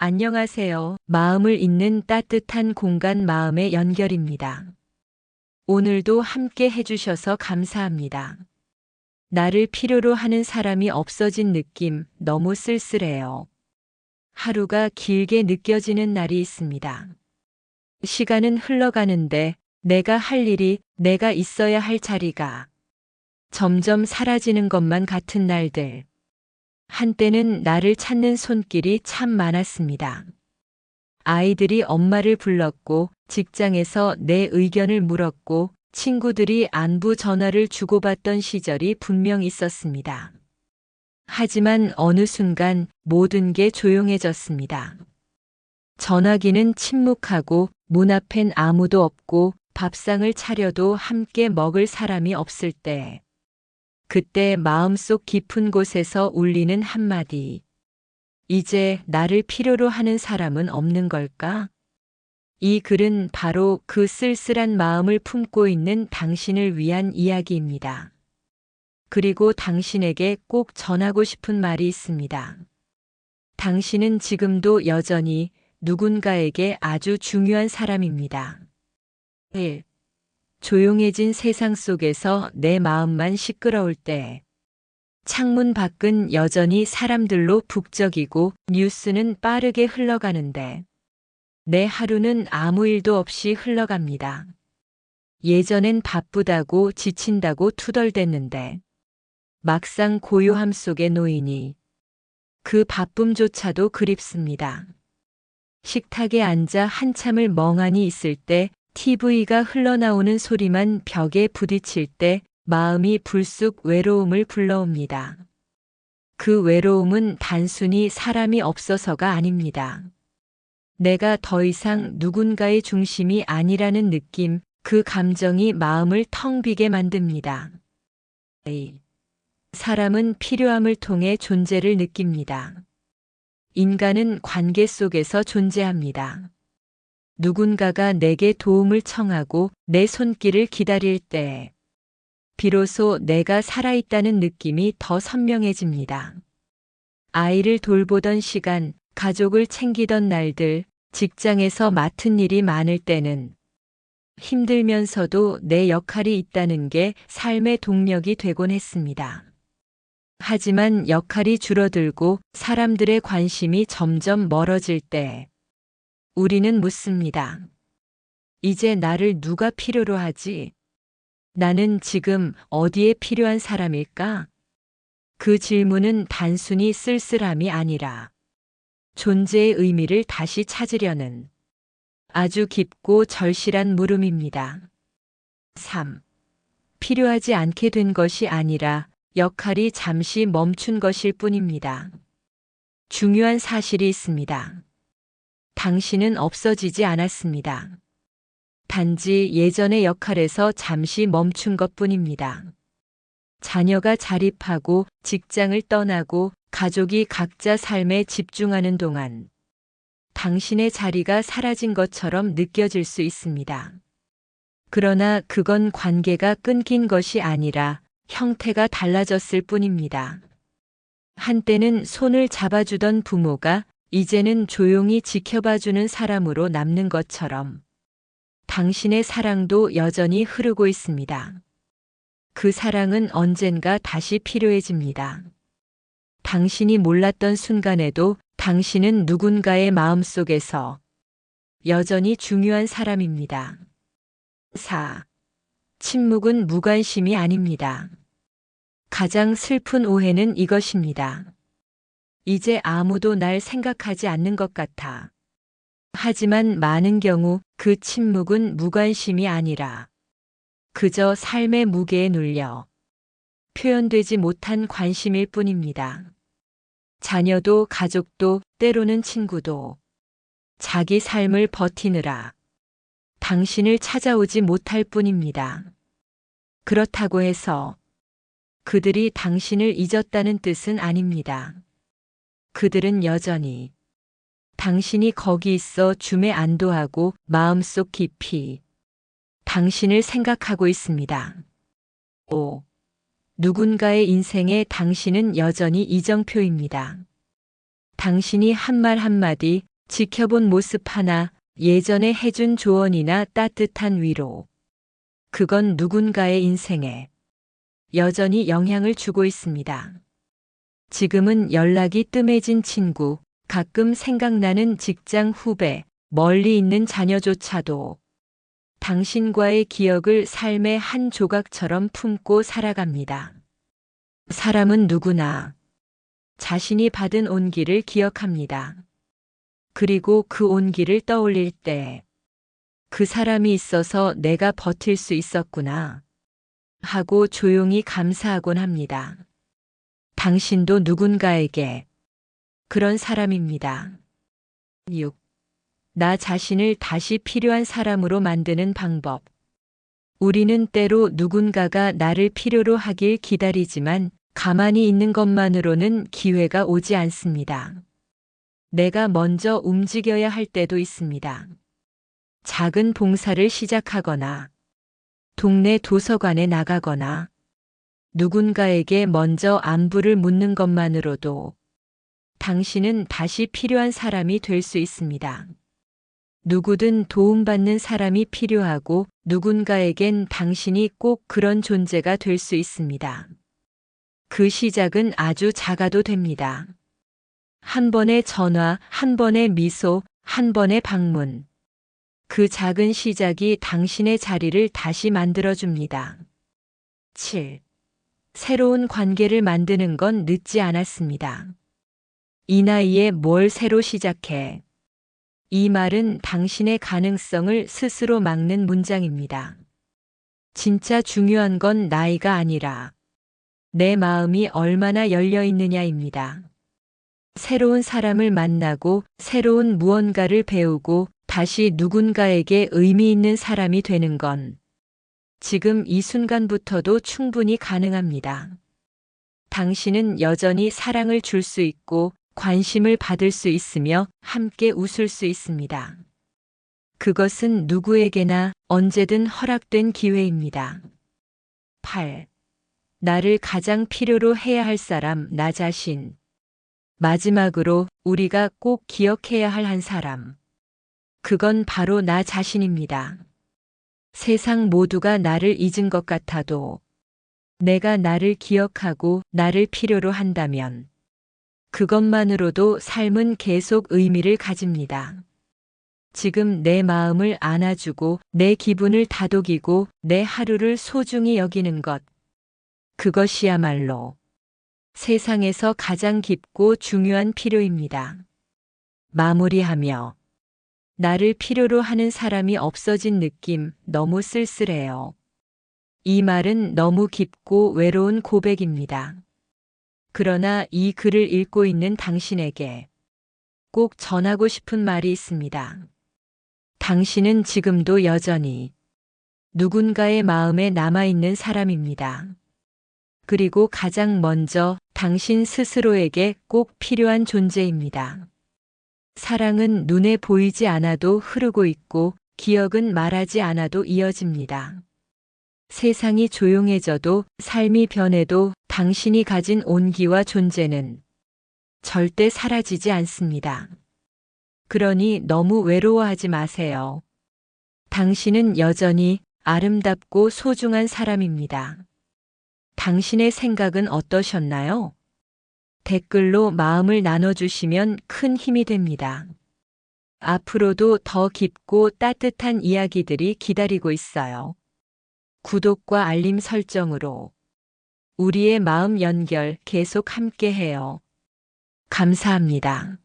안녕하세요. 마음을 잇는 따뜻한 공간 마음의 연결입니다. 오늘도 함께 해주셔서 감사합니다. 나를 필요로 하는 사람이 없어진 느낌 너무 쓸쓸해요. 하루가 길게 느껴지는 날이 있습니다. 시간은 흘러가는데 내가 할 일이, 내가 있어야 할 자리가 점점 사라지는 것만 같은 날들. 한때는 나를 찾는 손길이 참 많았습니다. 아이들이 엄마를 불렀고, 직장에서 내 의견을 물었고, 친구들이 안부 전화를 주고받던 시절이 분명 있었습니다. 하지만 어느 순간 모든 게 조용해졌습니다. 전화기는 침묵하고 문 앞엔 아무도 없고 밥상을 차려도 함께 먹을 사람이 없을 때, 그때 마음속 깊은 곳에서 울리는 한마디. 이제 나를 필요로 하는 사람은 없는 걸까? 이 글은 바로 그 쓸쓸한 마음을 품고 있는 당신을 위한 이야기입니다. 그리고 당신에게 꼭 전하고 싶은 말이 있습니다. 당신은 지금도 여전히 누군가에게 아주 중요한 사람입니다. 1. 조용해진 세상 속에서 내 마음만 시끄러울 때, 창문 밖은 여전히 사람들로 북적이고 뉴스는 빠르게 흘러가는데, 내 하루는 아무 일도 없이 흘러갑니다. 예전엔 바쁘다고 지친다고 투덜댔는데, 막상 고요함 속에 놓이니 그 바쁨조차도 그립습니다. 식탁에 앉아 한참을 멍하니 있을 때, TV가 흘러나오는 소리만 벽에 부딪힐 때 마음이 불쑥 외로움을 불러옵니다. 그 외로움은 단순히 사람이 없어서가 아닙니다. 내가 더 이상 누군가의 중심이 아니라는 느낌, 그 감정이 마음을 텅 비게 만듭니다. 사람은 필요함을 통해 존재를 느낍니다. 인간은 관계 속에서 존재합니다. 누군가가 내게 도움을 청하고 내 손길을 기다릴 때, 비로소 내가 살아있다는 느낌이 더 선명해집니다. 아이를 돌보던 시간, 가족을 챙기던 날들, 직장에서 맡은 일이 많을 때는 힘들면서도 내 역할이 있다는 게 삶의 동력이 되곤 했습니다. 하지만 역할이 줄어들고 사람들의 관심이 점점 멀어질 때, 우리는 묻습니다. 이제 나를 누가 필요로 하지? 나는 지금 어디에 필요한 사람일까? 그 질문은 단순히 쓸쓸함이 아니라 존재의 의미를 다시 찾으려는 아주 깊고 절실한 물음입니다. 3. 필요하지 않게 된 것이 아니라 역할이 잠시 멈춘 것일 뿐입니다. 중요한 사실이 있습니다. 당신은 없어지지 않았습니다. 단지 예전의 역할에서 잠시 멈춘 것뿐입니다. 자녀가 자립하고 직장을 떠나고 가족이 각자 삶에 집중하는 동안 당신의 자리가 사라진 것처럼 느껴질 수 있습니다. 그러나 그건 관계가 끊긴 것이 아니라 형태가 달라졌을 뿐입니다. 한때는 손을 잡아주던 부모가 이제는 조용히 지켜봐주는 사람으로 남는 것처럼 당신의 사랑도 여전히 흐르고 있습니다. 그 사랑은 언젠가 다시 필요해집니다. 당신이 몰랐던 순간에도 당신은 누군가의 마음속에서 여전히 중요한 사람입니다. 4. 침묵은 무관심이 아닙니다. 가장 슬픈 오해는 이것입니다. 이제 아무도 날 생각하지 않는 것 같아. 하지만 많은 경우 그 침묵은 무관심이 아니라 그저 삶의 무게에 눌려 표현되지 못한 관심일 뿐입니다. 자녀도 가족도 때로는 친구도 자기 삶을 버티느라 당신을 찾아오지 못할 뿐입니다. 그렇다고 해서 그들이 당신을 잊었다는 뜻은 아닙니다. 그들은 여전히 당신이 거기 있어 줌에 안도하고 마음속 깊이 당신을 생각하고 있습니다. 5. 누군가의 인생에 당신은 여전히 이정표입니다. 당신이 한 말 한마디, 지켜본 모습 하나, 예전에 해준 조언이나 따뜻한 위로. 그건 누군가의 인생에 여전히 영향을 주고 있습니다. 지금은 연락이 뜸해진 친구, 가끔 생각나는 직장 후배, 멀리 있는 자녀조차도 당신과의 기억을 삶의 한 조각처럼 품고 살아갑니다. 사람은 누구나 자신이 받은 온기를 기억합니다. 그리고 그 온기를 떠올릴 때 그 사람이 있어서 내가 버틸 수 있었구나 하고 조용히 감사하곤 합니다. 당신도 누군가에게 그런 사람입니다. 6. 나 자신을 다시 필요한 사람으로 만드는 방법. 우리는 때로 누군가가 나를 필요로 하길 기다리지만 가만히 있는 것만으로는 기회가 오지 않습니다. 내가 먼저 움직여야 할 때도 있습니다. 작은 봉사를 시작하거나, 동네 도서관에 나가거나, 누군가에게 먼저 안부를 묻는 것만으로도 당신은 다시 필요한 사람이 될 수 있습니다. 누구든 도움받는 사람이 필요하고 누군가에겐 당신이 꼭 그런 존재가 될 수 있습니다. 그 시작은 아주 작아도 됩니다. 한 번의 전화, 한 번의 미소, 한 번의 방문. 그 작은 시작이 당신의 자리를 다시 만들어줍니다. 7. 새로운 관계를 만드는 건 늦지 않았습니다. 이 나이에 뭘 새로 시작해? 이 말은 당신의 가능성을 스스로 막는 문장입니다. 진짜 중요한 건 나이가 아니라 내 마음이 얼마나 열려 있느냐입니다. 새로운 사람을 만나고 새로운 무언가를 배우고 다시 누군가에게 의미 있는 사람이 되는 건 지금 이 순간부터도 충분히 가능합니다. 당신은 여전히 사랑을 줄 수 있고 관심을 받을 수 있으며 함께 웃을 수 있습니다. 그것은 누구에게나 언제든 허락된 기회입니다. 8. 나를 가장 필요로 해야 할 사람, 나 자신. 마지막으로 우리가 꼭 기억해야 할 한 사람. 그건 바로 나 자신입니다. 세상 모두가 나를 잊은 것 같아도 내가 나를 기억하고 나를 필요로 한다면 그것만으로도 삶은 계속 의미를 가집니다. 지금 내 마음을 안아주고 내 기분을 다독이고 내 하루를 소중히 여기는 것. 그것이야말로 세상에서 가장 깊고 중요한 필요입니다. 마무리하며 나를 필요로 하는 사람이 없어진 느낌 너무 쓸쓸해요. 이 말은 너무 깊고 외로운 고백입니다. 그러나 이 글을 읽고 있는 당신에게 꼭 전하고 싶은 말이 있습니다. 당신은 지금도 여전히 누군가의 마음에 남아있는 사람입니다. 그리고 가장 먼저 당신 스스로에게 꼭 필요한 존재입니다. 사랑은 눈에 보이지 않아도 흐르고 있고 기억은 말하지 않아도 이어집니다. 세상이 조용해져도 삶이 변해도 당신이 가진 온기와 존재는 절대 사라지지 않습니다. 그러니 너무 외로워하지 마세요. 당신은 여전히 아름답고 소중한 사람입니다. 당신의 생각은 어떠셨나요? 댓글로 마음을 나눠주시면 큰 힘이 됩니다. 앞으로도 더 깊고 따뜻한 이야기들이 기다리고 있어요. 구독과 알림 설정으로 우리의 마음 연결 계속 함께해요. 감사합니다.